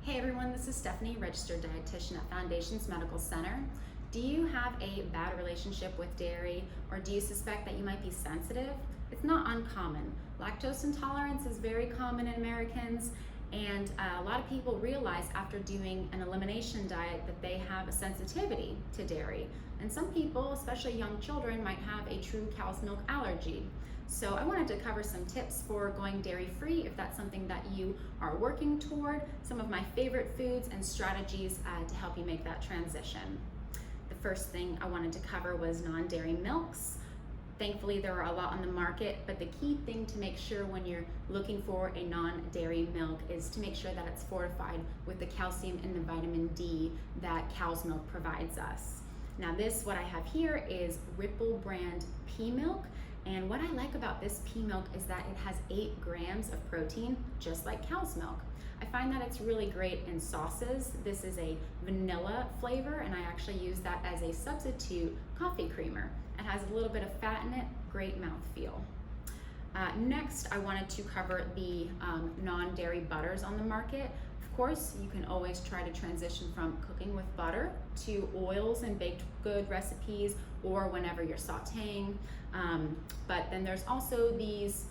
Hey everyone, this is Stephanie, registered dietitian at Foundations Medical Center. Do you have a bad relationship with dairy, or do you suspect that you might be sensitive? It's not uncommon. Lactose intolerance is very common in Americans, and a lot of people realize after doing an elimination diet that they have a sensitivity to dairy. And some people, especially young children, might have a true cow's milk allergy. So I wanted to cover some tips for going dairy-free if that's something that you are working toward, some of my favorite foods and strategies to help you make that transition. The first thing I wanted to cover was non-dairy milks. Thankfully, there are a lot on the market, but the key thing to make sure when you're looking for a non-dairy milk is to make sure that it's fortified with the calcium and the vitamin D that cow's milk provides us. Now what I have here is Ripple brand pea milk. And what I like about this pea milk is that it has 8 grams of protein, just like cow's milk. I find that it's really great in sauces. This is a vanilla flavor, and I actually use that as a substitute coffee creamer. It has a little bit of fat in it, great mouthfeel. Next, I wanted to cover the non-dairy butters on the market. Of course, you can always try to transition from cooking with butter to oils and baked good recipes, or whenever you're sauteing. But then there's also these,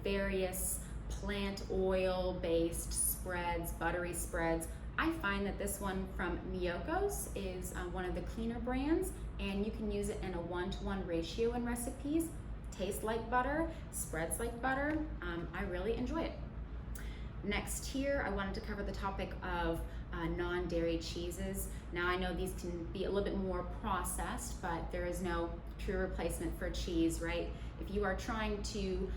various plant oil-based spreads, buttery spreads. I find that this one from Miyoko's is one of the cleaner brands, and you can use it in a 1-to-1 ratio in recipes. Tastes like butter, spreads like butter. I really enjoy it. Next here, I wanted to cover the topic of non-dairy cheeses. Now I know these can be a little bit more processed, but there is no pure replacement for cheese, right? If you are trying to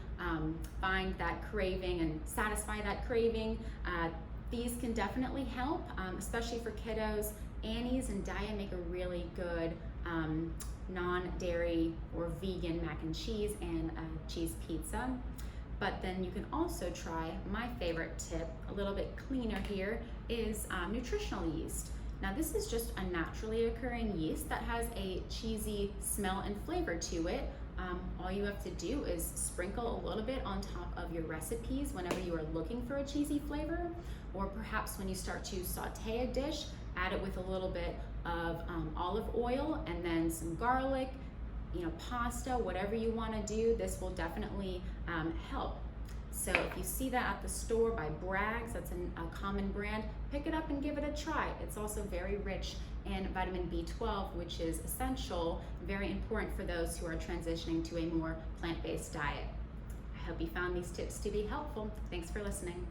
find that craving and satisfy that craving, these can definitely help, especially for kiddos. Annie's and Daya make a really good non-dairy or vegan mac and cheese and cheese pizza. But then you can also try my favorite tip, a little bit cleaner here, is nutritional yeast. Now this is just a naturally occurring yeast that has a cheesy smell and flavor to it. All you have to do is sprinkle a little bit on top of your recipes whenever you are looking for a cheesy flavor, or perhaps when you start to saute a dish, add it with a little bit of olive oil and then some garlic, pasta, whatever you want to do. This will definitely help. So if you see that at the store by Bragg's, that's a common brand, pick it up and give it a try. It's also very rich in vitamin B12, which is essential, very important for those who are transitioning to a more plant-based diet. I hope you found these tips to be helpful. Thanks for listening.